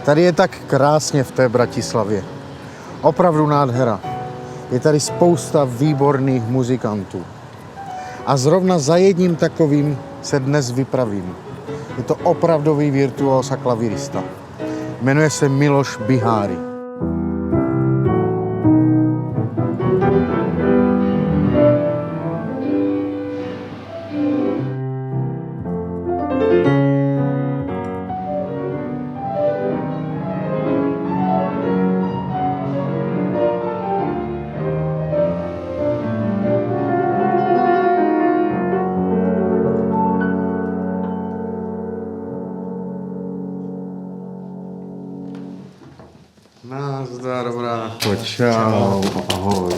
Tady je tak krásně v té Bratislavě. Opravdu nádhera. Je tady spousta výborných muzikantů. A zrovna za jedním takovým se dnes vypravím. Je to opravdový virtuós a klavirista. Jmenuje se Miloš Biháry. Nazdar, brácho, čau, ahoj.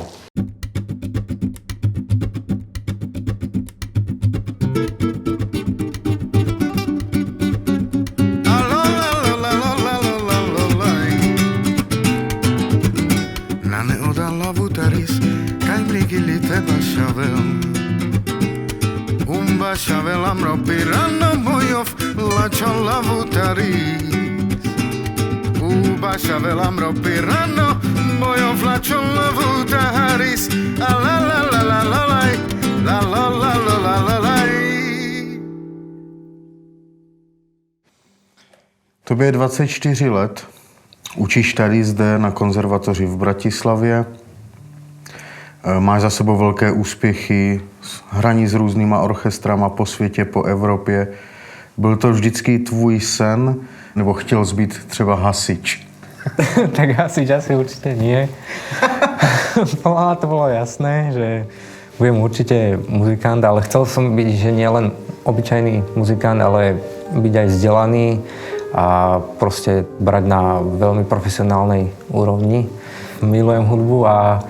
Na neodala vutaris, kaj brigili te bašavel. Bašavel amro pirano mojov, lačala vutaris. Bašavel amro pirano mojov, lačala vutaris. A la la la la la laj, la la la la la la laj. Tobě je 24 let. Učíš tady zde na konzervatoři v Bratislavě. Máš za sebou velké úspěchy, hraní s různýma orchestrama po světě, po Evropě. Byl to vždycky tvůj sen, nebo chtěl jsi být třeba hasič? Tak hasič asi určite nie. To bolo jasné, že budem určite muzikant, ale chcel som byť, že nie len obyčajný muzikant, ale byť aj vzdelaný a proste brať na veľmi profesionálnej úrovni. Milujem hudbu a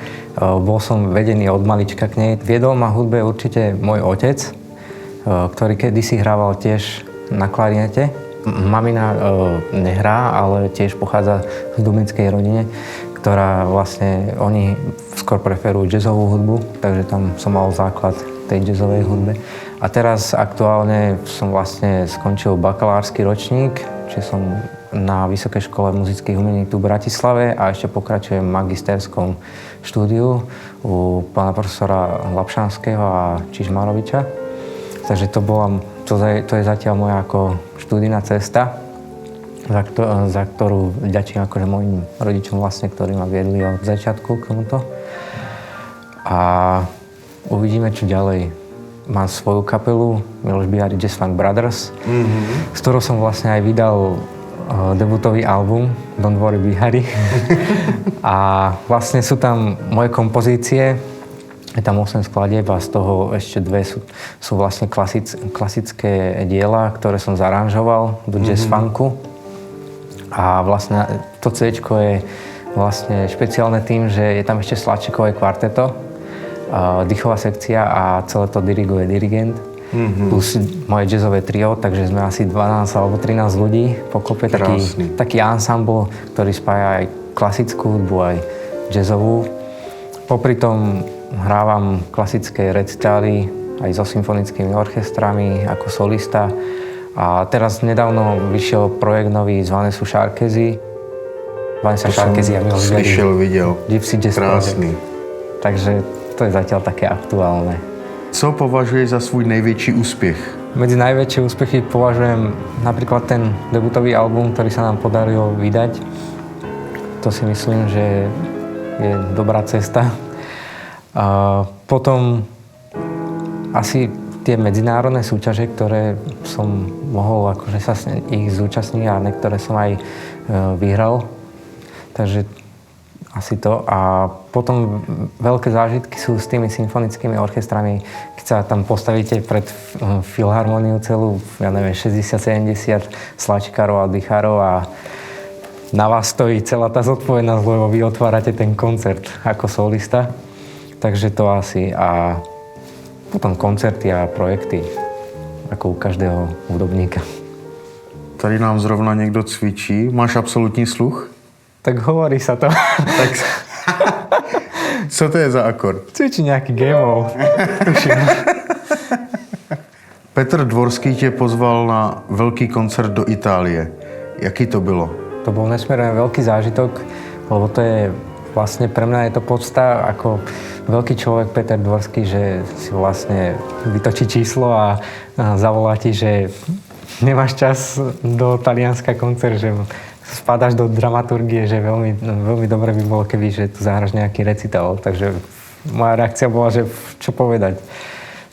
bol som vedený od malička k nej. Viedol ma hudbe určite môj otec, ktorý kedysi hrával tiež na klarinete. Mamina nehrá, ale tiež pochádza z dublinskej rodine, ktorá vlastne, oni skôr preferujú jazzovú hudbu, takže tam som mal základ tej jazzovej hudbe. A teraz aktuálne som vlastne skončil bakalársky ročník, čiže som na Vysokej škole muzických umení tu v Bratislave a ešte pokračujem v magisterskom štúdiu u pána profesora Lapšanského a Čižmaroviča. Takže to je zatiaľ moja ako študijná cesta, za ktorú vďačím akože mojim rodičom vlastne, ktorí ma viedli od začiatku k tomuto. A uvidíme, čo ďalej. Mám svoju kapelu, Miloš Biháry Jazz Funk Brothers, s ktorou som vlastne aj vydal debutový album Don't Worry Biháry. A vlastne sú tam moje kompozície, je tam 8 skladieb a z toho ešte 2 sú vlastne klasické diela, ktoré som zaranžoval do jazz funku. A vlastne to C-čko je vlastne špeciálne tým, že je tam ešte Sladčekové kvarteto, dýchová sekcia a celé to diriguje dirigent. Plus moje jazzové trio, takže sme asi 12 alebo 13 ľudí pokope. Taký ensemble, ktorý spája aj klasickú hudbu, aj jazzovú. Popri tom hrávam klasické recitály aj so symfonickými orchestrami ako solista. A teraz nedávno vyšiel projekt nový z Vanessa Sharkezi. Vanessa Sharkezi a Miloš Biháry. Slyšel, viděl. Gypsy Jazz Krásný. Project. Takže to je zatiaľ také aktuálne. Co považuješ za svůj největší úspěch? Medzi najväčšie úspechy považujem napríklad ten debutový album, ktorý sa nám podarilo vydať. To si myslím, že je dobrá cesta. A potom asi tie medzinárodné súťaže, ktoré som mohol akože sa ich zúčastniť a niektoré som aj vyhral. Takže asi to. A potom veľké zážitky sú s tými symfonickými orchestrami. Keď sa tam postavíte pred filharmóniu celú, ja neviem, 60-70 slačkárov a dýchárov a na vás stojí celá tá zodpovednosť, lebo vy otvárate ten koncert ako solista. Takže to asi. A potom koncerty a projekty, ako u každého hudobníka. Tady nám zrovna někdo cvičí. Máš absolutní sluch? Tak hovorí sa to. Tak... Co to je za akord? Cvičí nejaký G-moll. Petr Dvorský tě pozval na velký koncert do Itálie. Jaký to bylo? to bol nesmierne veľký zážitok, lebo to je vlastne pre mňa je to podsta ako veľký človek Peter Dvorský, že si vlastne vytočí číslo a zavolá ti, že nemáš čas do Talianska koncert, že spadáš do dramaturgie, že veľmi dobre by bolo, keby že tu zahraš nejaký recital. Takže moja reakcia bola, že čo povedať.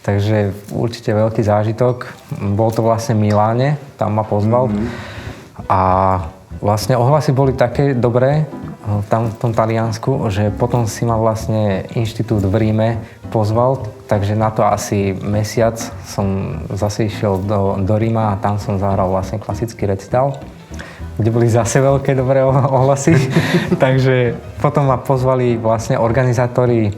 Takže určite veľký zážitok. Bol to vlastne v Miláne, tam ma pozval. A vlastne ohlasy boli také dobré tam v tom Taliansku, že potom si ma vlastne inštitút v Ríme pozval, takže na to asi mesiac som zase išiel do Ríma a tam som zahral vlastne klasický recital, kde boli zase veľké dobré ohlasy. Takže potom ma pozvali vlastne organizátori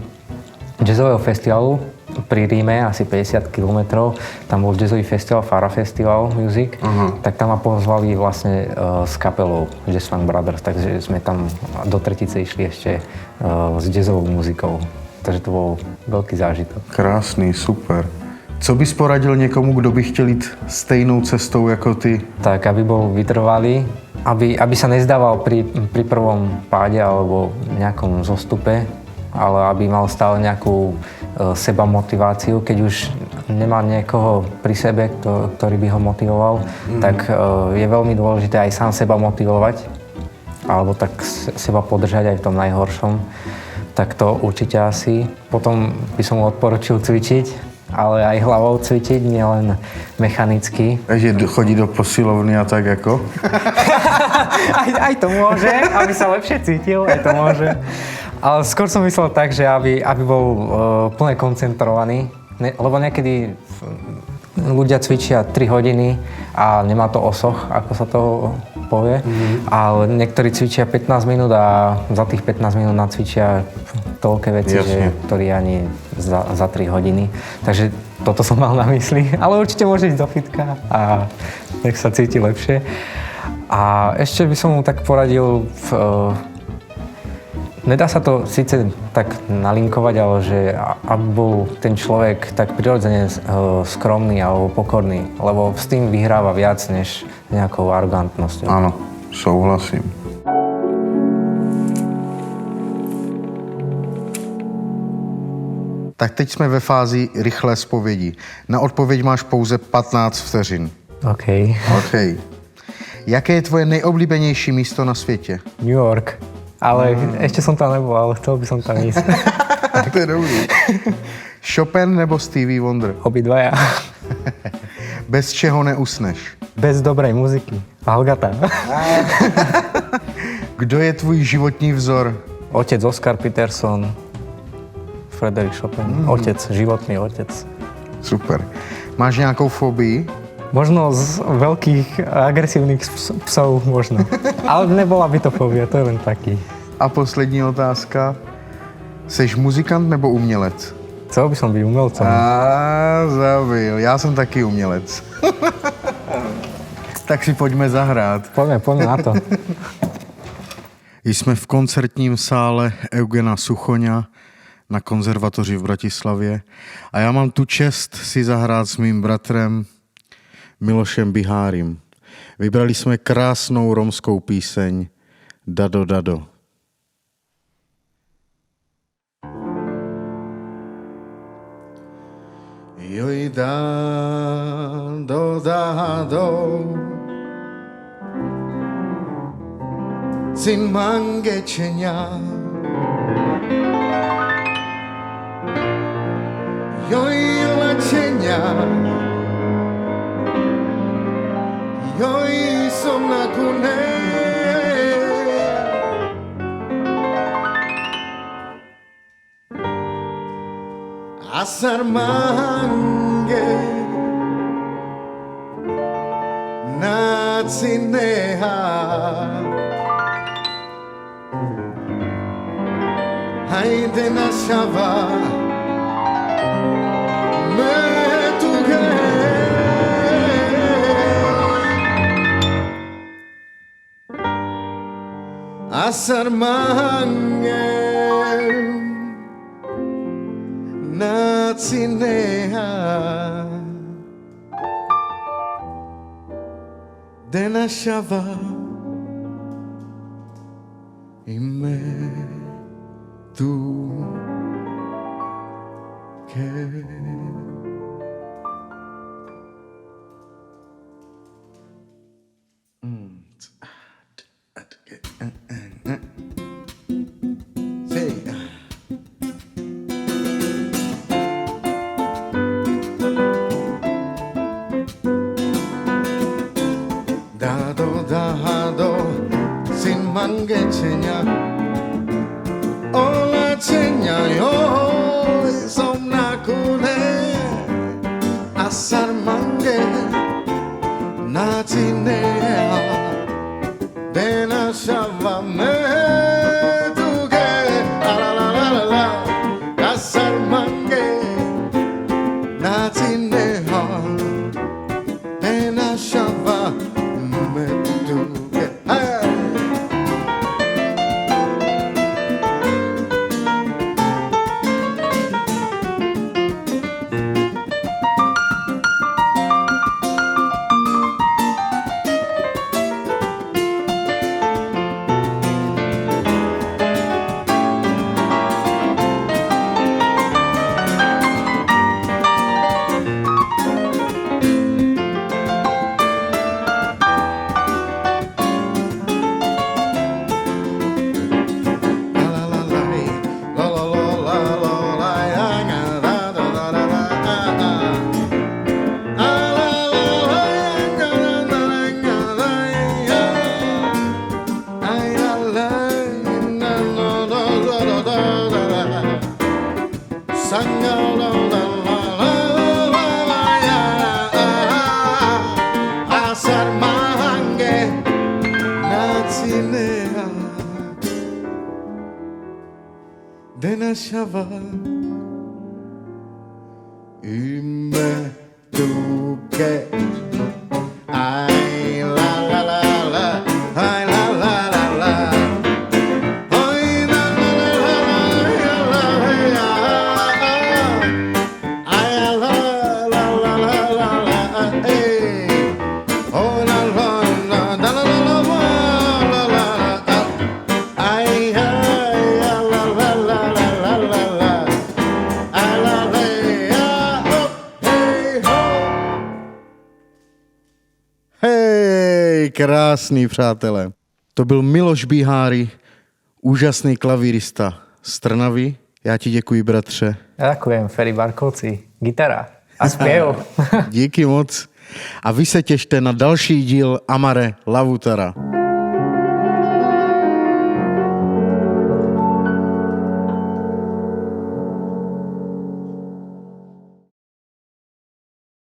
jazzového festivalu pri Ríme, asi 50 km. Tam bol jazzový festival, Fara Festival Music. Tak tam ma pozvali vlastne s kapelou Jazz Funk Brothers, takže sme tam do tretice išli ešte s jazzovou muzikou. Takže to bol veľký zážitok. Krásný, super. Co bys poradil někomu, kdo by chtěl jít stejnou cestou jako ty? Tak, aby bol vytrvalý, aby sa nezdával pri prvom páde alebo nejakom zostupe, ale aby mal stále nejakú seba motiváciu, keď už nemá niekoho pri sebe, ktorý by ho motivoval, tak je veľmi dôležité aj sám seba motivovať, alebo tak seba podržať aj v tom najhoršom. Tak to určite asi. Potom by som mu odporučil cvičiť, ale aj hlavou cvičiť, nielen mechanicky. Takže chodí do posilovny a tak jako? aj to môže, aby sa lepšie cítil, aj to môže. Ale skôr som myslel tak, že aby bol plne koncentrovaný, lebo niekedy ľudia cvičia 3 hodiny a nemá to osoch, ako sa to povie, ale niektorí cvičia 15 minút a za tých 15 minút nacvičia toľké veci, že, ktorí ani za 3 hodiny. Takže toto som mal na mysli, ale určite môže ísť do fitka a nech sa cíti lepšie. A ešte by som mu tak poradil nedá sa to síce tak nalinkovať, ale že aby bol ten človek tak prirodzene skromný alebo pokorný, lebo s tým vyhráva viac než nejakou arogantnosťou. Áno, souhlasím. Tak teď jsme ve fázi rychlé zpovědi. Na odpověď máš pouze 15 vteřin. OK. Jaké je tvoje nejoblíbenější místo na světě? New York. Ale ešte som tam nebol, ale chcel by som tam ísť. To je dobrý. Chopin nebo Stevie Wonder? Obidvaja. Bez čeho neusneš? Bez dobrej muziky. Algata. Kdo je tvůj životní vzor? Otec Oscar Peterson, Frédéric Chopin. Otec, životný otec. Super. Máš nějakou fobii? Možno z veľkých agresívnych psov, možno. Ale nebola by to fobia, to je len taký. A poslední otázka. Seš muzikant nebo umělec? Chcel by som byť umelcom. Zabil. Já jsem taky umělec. Tak si pojďme zahrát. Poďme na to. Jsme v koncertním sále Eugena Suchoňa na konzervatoři v Bratislavě a já mám tu čest si zahrát s mým bratrem Milošem Bihárim. Vybrali jsme krásnou romskou píseň Dado Dado. Joj dado dado sin mangečeňa joj lečeňa joj som na kune asar mange na cineha hayde na shava me tuge asar mange na cineha de na shava me tu che dado sin manggecenya ola cenya yo somna kule asar mangge natine dena shava me tuge la la la la la asar mangge natine dena shava me tuge dena shava me tuge ai la la la la ai la la la la ai la la la la ai la la la la la oh la la la la la la la ai hej, krásný přátelé. To byl Miloš Biháry, úžasný klavírista z Trnavy. Já ti děkuji, bratře. Ďakujem, Ferry Barkovci. Gitara a zpěv. Díky moc. A vy se těšte na další díl Amare Lavutara.